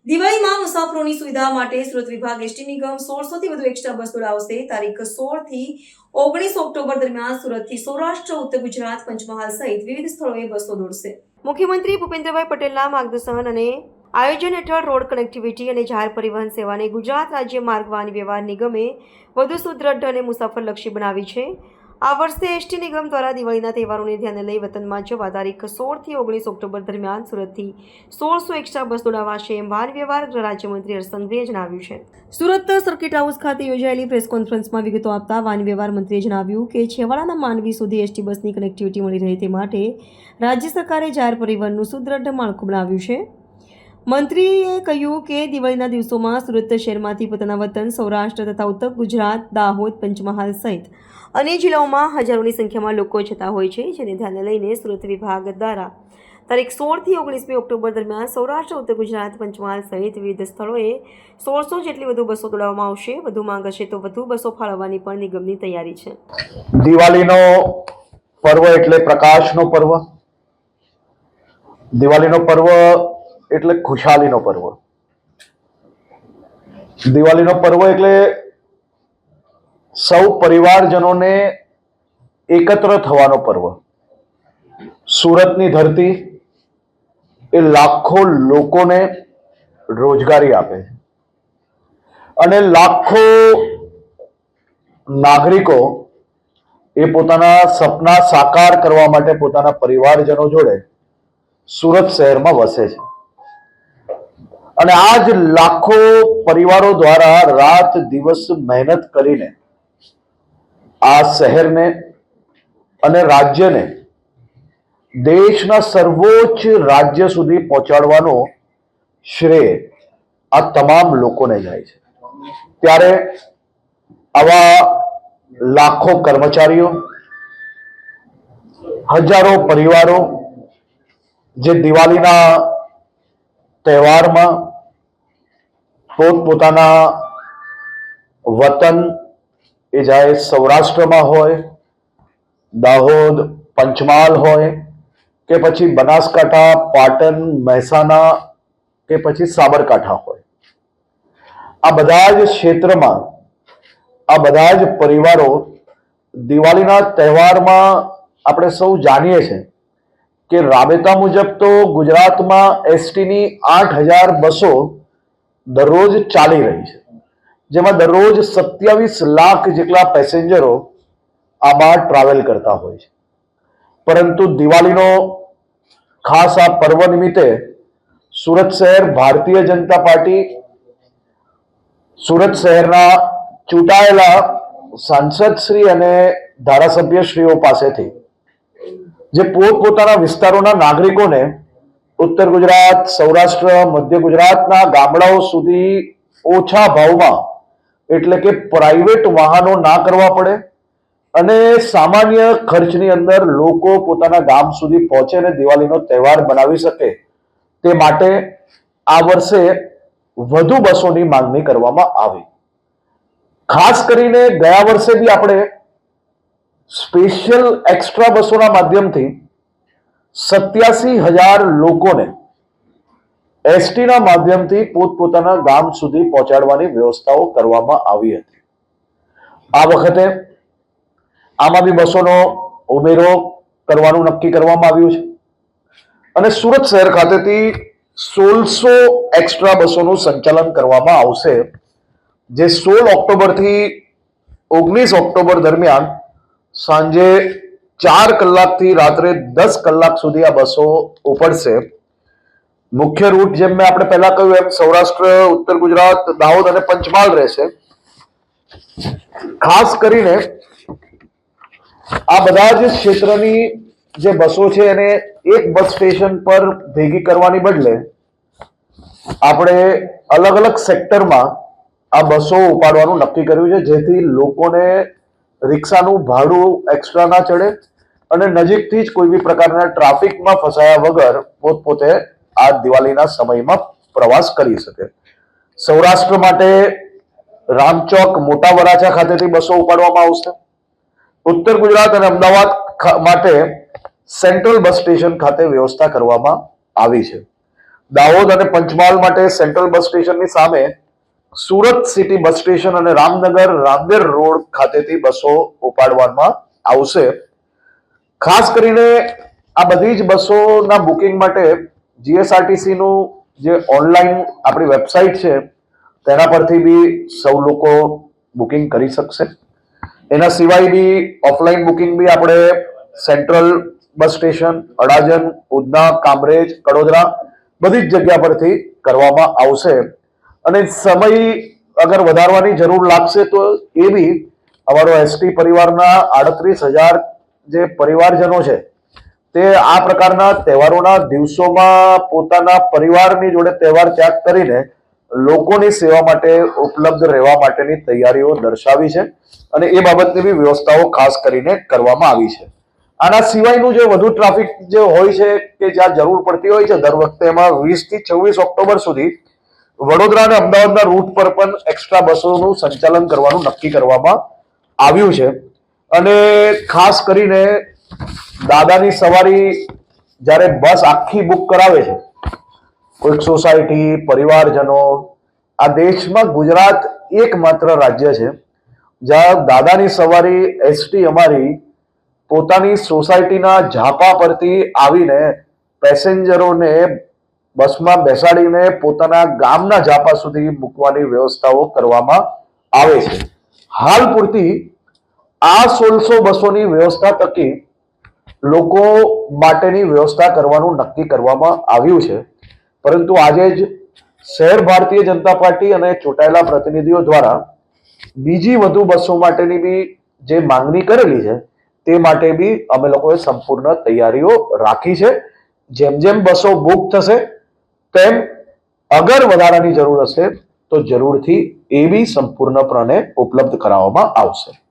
દિવાળીમાં મુસાફરોની સુવિધા માટે સુરત વિભાગ એસટી નિગમ 1600 થી વધુ એક્સ્ટ્રા બસ દોડાવશે। તારીખ 16 થી 19 ઓક્ટોબર દરમિયાન સુરતથી સૌરાષ્ટ્ર, ઉત્તર ગુજરાત, પંચમહાલ સહિત વિવિધ સ્થળોએ બસો દોડશે। મુખ્યમંત્રી ભૂપેન્દ્રભાઈ પટેલના માર્ગદર્શન અને આયોજન હેઠળ રોડ કનેક્ટિવિટી અને જાહેર પરિવહન સેવાને ગુજરાત રાજ્ય માર્ગ વાહન વ્યવહાર નિગમે વધુ સુદ્રઢ અને મુસાફરલક્ષી બનાવી છે। આ વર્ષે એસટી નિગમ દ્વારા દિવાળીના તહેવારોને ધ્યાને લઈ વતનમાં જવા તારીખ 16 થી 19 ઓક્ટોબર દરમિયાન સુરતથી 1600 એક્સ્ટ્રા બસ દોડાવાશે એમ વાહન વ્યવહાર રાજ્યમંત્રી હર્ષ સંઘવીએ જણાવ્યું છે। સુરત સર્કિટ હાઉસ ખાતે યોજાયેલી પ્રેસ કોન્ફરન્સમાં વિગતો આપતા વાહન વ્યવહાર મંત્રીએ જણાવ્યું કે છેવાડાના માનવી સુધી એસટી બસની કનેક્ટિવિટી મળી રહે તે માટે રાજ્ય સરકારે જાહેર પરિવહનનું સુદ્રઢ માળખું બનાવ્યું છે। મંત્રીએ કહ્યું કે દિવાળીના દિવસોમાં સુરત શહેરમાંથી પોતાના વતન સૌરાષ્ટ્ર તથા ઉત્તર ગુજરાત, દાહોદ, પંચમહાલ સહિત અન્ય જિલ્લાઓમાં હજારોની સંખ્યામાં લોકો જતા હોય છે, જેને ધ્યાને લઈને સુરત વિભાગ દ્વારા તારીખ 16 થી 19 ઓક્ટોબર દરમિયાન સૌરાષ્ટ્ર, ઉત્તર ગુજરાત, પંચમહાલ સહિત વિવિધ સ્થળોએ 1600 જેટલી વધુ બસો દોડાવવામાં આવશે। વધુ માંગ હશે તો વધુ બસો ફાળવવાની પણ નિગમની તૈયારી છે। દિવાળીનો પર્વ એટલે પ્રકાશનો પર્વ, દિવાળીનો પર્વ એટલે ખુશાલીનો પર્વ, દિવાળીનો પર્વ એટલે સૌ પરિવારજનોને એકત્ર થવાનો પર્વ। સુરતની ધરતી એ લાખો લોકોને રોજગારી આપે છે અને લાખો નાગરિકો એ પોતાના સપના સાકાર કરવા માટે પોતાના પરિવારજનો જોડે સુરત શહેરમાં વસે છે અને આ જ લાખો પરિવારો દ્વારા રાત દિવસ મહેનત કરીને આ શહેરને અને રાજ્યને દેશના સર્વોચ્ચ રાજ્ય સુધી પહોંચાડવાનો શ્રેય આ તમામ લોકોને જાય છે। ત્યારે આવા લાખો કર્મચારીઓ, હજારો પરિવારો જે દિવાળીના તહેવારમાં પોતપોતાના વતન એ જાય સૌરાષ્ટ્રમાં હોય, દાહોદ, પંચમહાલ હોય કે પછી બનાસકાંઠા, પાટણ, મહેસાણા કે પછી સાબરકાંઠા હોય, આ બધા જ ક્ષેત્રમાં આ બધા જ પરિવારો દિવાળીના તહેવારમાં આપણે સૌ જાણીએ છીએ કે રાબેતા મુજબ તો ગુજરાતમાં એસટીની 8000 બસો દરરોજ ચાલી રહી છે, જેમાં દરરોજ 27 લાખ જેટલા પેસેન્જરો આમાં ટ્રાવેલ કરતા હોય છે। પરંતુ દિવાળીનો ખાસ આ પર્વ નિમિત્તે સુરત શહેર ભારતીય જનતા પાર્ટી, સુરત શહેરના ચૂંટાયેલા સાંસદશ્રી અને ધારાસભ્યશ્રીઓ પાસેથી જે પોતપોતાના વિસ્તારોના નાગરિકોને ઉત્તર ગુજરાત, સૌરાષ્ટ્ર, મધ્ય ગુજરાતના ગામડાઓ સુધી ઓછા ભાવમાં એટલે કે પ્રાઇવેટ વાહનો ના કરવા પડે અને સામાન્ય ખર્ચની અંદર લોકો પોતાના ગામ સુધી પહોંચે અને દિવાળીનો તહેવાર બનાવી શકે તે માટે આ વર્ષે વધુ બસોની માંગણી કરવામાં આવી। ખાસ કરીને ગયા વર્ષે બી આપણે સ્પેશિયલ એક્સ્ટ્રા બસોના માધ્યમથી 87,000 લોકોને એસટીના માધ્યમથી પોતપોતાના ગામ સુધી પહોંચાડવાની વ્યવસ્થાઓ કરવામાં આવી હતી। આ વખતે આમાં બી બસોનો ઉમેરો કરવાનું નક્કી કરવામાં આવ્યું છે અને સુરત શહેર ખાતેથી 1600 એક્સ્ટ્રા બસોનું સંચાલન કરવામાં આવશે, જે 16 ઓક્ટોબરથી 19 ઓક્ટોબર દરમિયાન સાંજે 4 કલાકથી રાત્રે 10 કલાક સુધી આ બસો ઉપડશે। મુખ્ય રૂટ જેમ મેં આપણે પહેલા કહ્યું એમ સૌરાષ્ટ્ર, ઉત્તર ગુજરાત, દાહોદ અને પંચમહાલ રહેશે। ખાસ કરીને આ બધા જ ક્ષેત્રની જે બસો છે એને એક બસ સ્ટેશન પર ભેગી કરવાની બદલે આપણે અલગ અલગ સેક્ટરમાં આ બસો ઉપાડવાનું નક્કી કર્યું છે, જેથી લોકોને રિક્ષાનું ભાડું એક્સ્ટ્રા ના ચડે અને નજીકથી જ કોઈ બી પ્રકારના ટ્રાફિકમાં ફસાયા વગર પોતપોતે આ દિવાળીના સમયમાં પ્રવાસ કરી શકે। સૌરાષ્ટ્ર માટે રામચોક, મોટા વરાછા ખાતેથી બસો ઉપાડવામાં આવશે। ઉત્તર ગુજરાત અને અમદાવાદ માટે સેન્ટ્રલ બસ સ્ટેશન ખાતે વ્યવસ્થા કરવામાં આવી છે। દાહોદ અને પંચમહાલ માટે સેન્ટ્રલ બસ સ્ટેશનની સામે સુરત સિટી બસ સ્ટેશન અને રામનગર રાંદેર રોડ ખાતેથી બસો ઉપાડવામાં આવશે. ખાસ કરીને આ બધી જ બસોના બુકિંગ માટે જીએસઆરટીસી નું જે ઓનલાઈન આપણી વેબસાઇટ છે તેના પરથી બી સૌ લોકો બુકિંગ કરી શકશે. એના સિવાય બી ઓફલાઈન બુકિંગ બી આપણે central bus station, Adajan, Udhna, Kamrej, Kadodara બધી જ જગ્યા પરથી કરવામાં આવશે. અને સમય અગર વધારવાની જરૂર લાગશે તો એ બી અમારો એસટી પરિવારના 38,000 જે પરિવારજનો છે તે આ પ્રકારના તહેવારોના દિવસોમાં પોતાના પરિવારની જોડે તહેવાર ત્યાગ કરીને લોકોની સેવા માટે ઉપલબ્ધ રહેવા માટેની તૈયારીઓ દર્શાવી છે અને એ બાબતની બી વ્યવસ્થાઓ ખાસ કરીને કરવામાં આવી છે. આના સિવાયનું જે વધુ ટ્રાફિક જે હોય છે કે જ્યાં જરૂર પડતી હોય છે દર વખતે એમાં 20 થી 26 ઓક્ટોબર સુધી વડોદરા અને અમદાવાદના રૂટ પર પણ એક્સ્ટ્રા બસોનું સંચાલન કરવાનું નક્કી કરવામાં આવ્યું છે. અને ખાસ કરીને દાદાની સવારી જ્યારે બસ આખી બુક કરાવે છે કોઈક સોસાયટી, પરિવારજનો, આ દેશમાં ગુજરાત એકમાત્ર રાજ્ય છે જ્યાં દાદાની સવારી એસટી અમારી પોતાની સોસાયટીના ઝાપા પરથી આવીને પેસેન્જરોને બસમાં બેસાડીને પોતાના ગામના ઝાપા સુધી મૂકવાની વ્યવસ્થાઓ કરવામાં આવે છે. હાલ પૂરતી આ 1600 બસોની વ્યવસ્થા થકી લોકો માટેની વ્યવસ્થા કરવાનું નક્કી કરવામાં આવ્યું છે. પરંતુ આજે જ શહેર ભારતીય જનતા પાર્ટી અને ચૂંટાયેલા પ્રતિનિધિઓ દ્વારા બીજી વધુ બસો માટેની બી જે માંગણી કરેલી છે તે માટે બી અમે લોકોએ સંપૂર્ણ તૈયારીઓ રાખી છે. જેમ જેમ બસો બુક થશે તેમ અગર વધારાની જરૂર હશે તો જરૂરથી એ બી સંપૂર્ણપણે ઉપલબ્ધ કરાવવામાં આવશે.